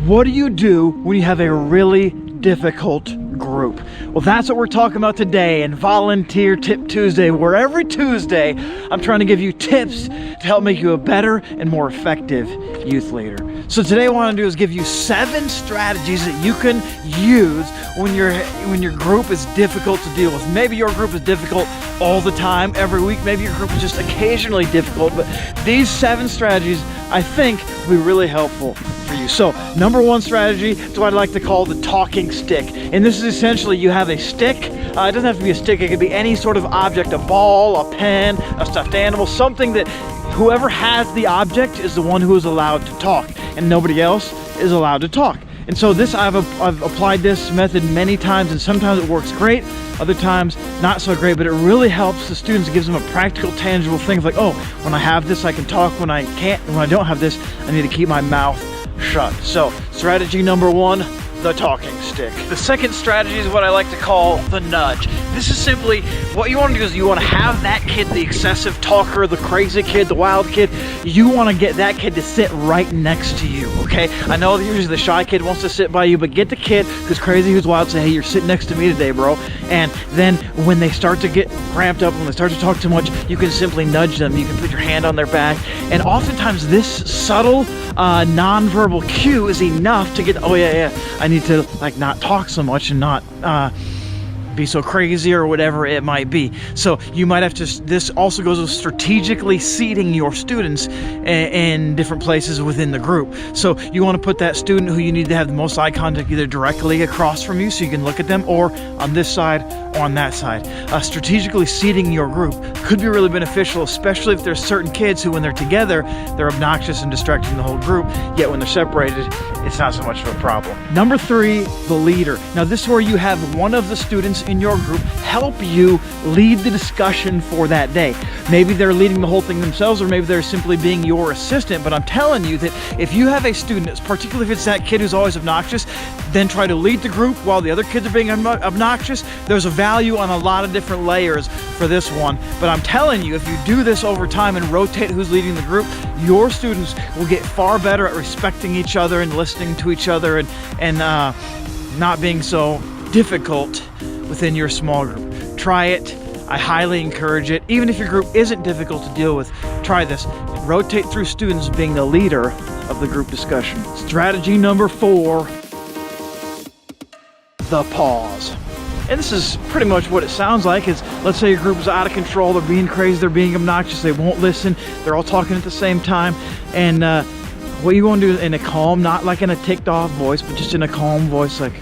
What do you do when you have a really difficult group? Well, that's what we're talking about today in Volunteer Tip Tuesday, where every Tuesday I'm trying to give you tips to help make you a better and more effective youth leader. So today what I want to do is give you 7 strategies that you can use when your group is difficult to deal with. Maybe your group is difficult all the time, every week. Maybe your group is just occasionally difficult, but these 7 strategies I think will be really helpful for you. So number 1 strategy is what I like to call the talking stick. And this is essentially you have a stick. It doesn't have to be a stick. It could be any sort of object, a ball, a pen, a stuffed animal, something that whoever has the object is the one who is allowed to talk, and nobody else is allowed to talk. And so this, I've applied this method many times, and sometimes it works great, other times not so great, but it really helps the students. It gives them a practical, tangible thing of like, oh, when I have this, I can talk. When I can't, when I don't have this, I need to keep my mouth shut. So strategy number 1, the talking stick. The second strategy is what I like to call the nudge. This is simply what you want to do is you want to have that kid, the excessive talker, the crazy kid, the wild kid, you want to get that kid to sit right next to you, okay? I know that usually the shy kid wants to sit by you, but get the kid who's crazy, who's wild, say, hey, you're sitting next to me today, bro. And then when they start to get ramped up, when they start to talk too much, you can simply nudge them. You can put your hand on their back. And oftentimes this subtle non-verbal cue is enough to get, oh yeah, I need to like not talk so much and not be so crazy or whatever it might be. So you might have to, this also goes with strategically seating your students in different places within the group. So you want to put that student who you need to have the most eye contact either directly across from you so you can look at them, or on this side or on that side. Strategically seating your group could be really beneficial, especially if there's certain kids who when they're together, they're obnoxious and distracting the whole group, yet when they're separated, it's not so much of a problem. Number 3, the leader. Now this is where you have one of the students in your group help you lead the discussion for that day. Maybe they're leading the whole thing themselves, or maybe they're simply being your assistant, but I'm telling you that if you have a student, particularly if it's that kid who's always obnoxious, then try to lead the group while the other kids are being obnoxious. There's a value on a lot of different layers for this one, but I'm telling you, if you do this over time and rotate who's leading the group, your students will get far better at respecting each other and listening to each other and not being so difficult within your small group. Try it. I highly encourage it. Even if your group isn't difficult to deal with, try this. Rotate through students being the leader of the group discussion. Strategy number 4, the pause. And this is pretty much what it sounds like. Is let's say your group is out of control, they're being crazy, they're being obnoxious, they won't listen, they're all talking at the same time, and what you want to do in a calm, not like in a ticked off voice, but just in a calm voice, like,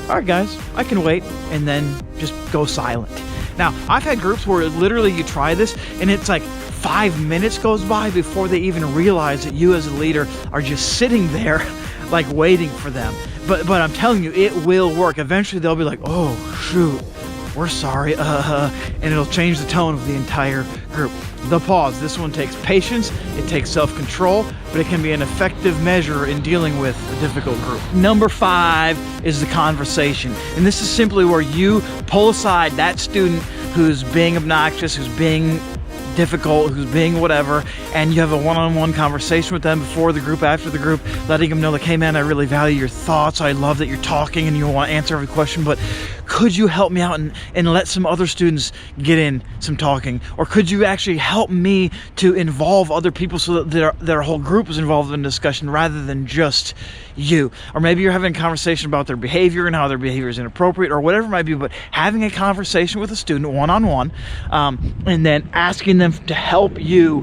all right guys, I can wait, and then just go silent. Now, I've had groups where literally you try this and it's like 5 minutes goes by before they even realize that you as a leader are just sitting there like waiting for them. But I'm telling you, it will work. Eventually they'll be like, oh shoot, we're sorry, and it'll change the tone of the entire group. The pause. This one takes patience, it takes self-control, but it can be an effective measure in dealing with a difficult group. Number 5 is the conversation. And this is simply where you pull aside that student who's being obnoxious, who's being difficult, who's being whatever, and you have a one-on-one conversation with them before the group, after the group, letting them know like, hey man, I really value your thoughts, I love that you're talking and you want to answer every question, but could you help me out and let some other students get in some talking? Or could you actually help me to involve other people so that their whole group is involved in discussion rather than just you? Or maybe you're having a conversation about their behavior and how their behavior is inappropriate or whatever it might be, but having a conversation with a student one-on-one, and then asking them to help you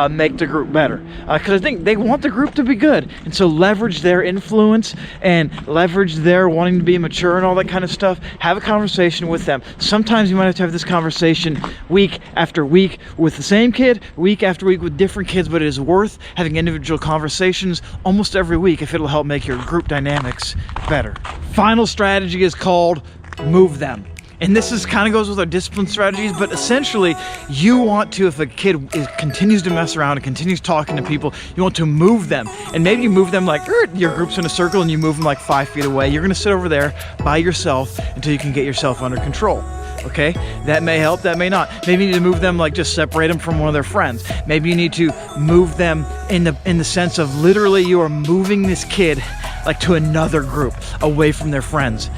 make the group better. Because I think they want the group to be good. And so leverage their influence and leverage their wanting to be mature and all that kind of stuff. Have a conversation with them. Sometimes you might have to have this conversation week after week with the same kid, week after week with different kids, but it is worth having individual conversations almost every week if it'll help make your group dynamics better. Final strategy is called move them. And this is kind of goes with our discipline strategies, but essentially you want to, if a kid continues to mess around and continues talking to people, you want to move them. And maybe you move them like, your group's in a circle and you move them like 5 feet away. You're gonna sit over there by yourself until you can get yourself under control. Okay, that may help, that may not. Maybe you need to move them, like just separate them from one of their friends. Maybe you need to move them in the sense of literally you are moving this kid like to another group away from their friends.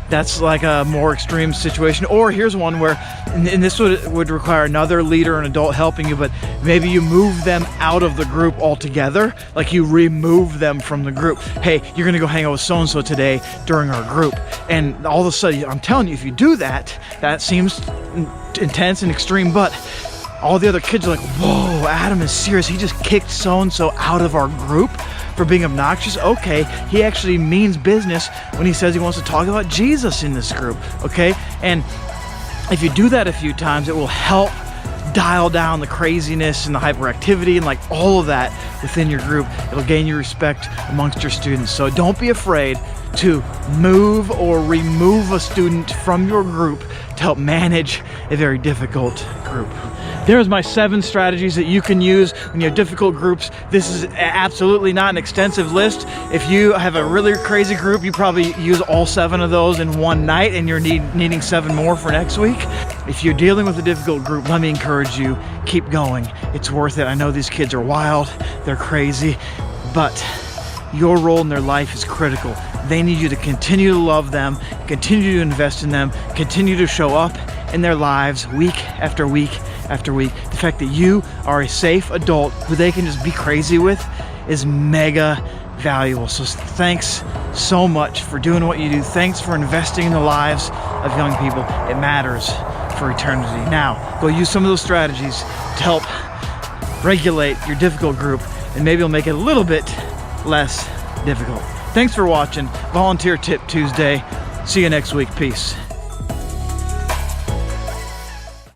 That's like a more extreme situation. Or here's one where, and this would require another leader, an adult helping you, but maybe you move them out of the group altogether. Like you remove them from the group. Hey, you're gonna go hang out with so-and-so today during our group. And all of a sudden, I'm telling you, if you do that, that seems intense and extreme, but all the other kids are like, whoa, Adam is serious. He just kicked so-and-so out of our group for being obnoxious. Okay, he actually means business when he says he wants to talk about Jesus in this group, okay? And if you do that a few times, it will help dial down the craziness and the hyperactivity and like all of that within your group. It'll gain your respect amongst your students. So don't be afraid to move or remove a student from your group to help manage a very difficult group. There's my 7 strategies that you can use when you have difficult groups. This is absolutely not an extensive list. If you have a really crazy group, you probably use all 7 of those in one night and you're needing 7 more for next week. If you're dealing with a difficult group, let me encourage you, keep going. It's worth it. I know these kids are wild, they're crazy, but your role in their life is critical. They need you to continue to love them, continue to invest in them, continue to show up in their lives week after week after week. The fact that you are a safe adult who they can just be crazy with is mega valuable. So thanks so much for doing what you do. Thanks for investing in the lives of young people. It matters for eternity. Now, go use some of those strategies to help regulate your difficult group, and maybe it'll make it a little bit less difficult. Thanks for watching Volunteer Tip Tuesday. See you next week. Peace.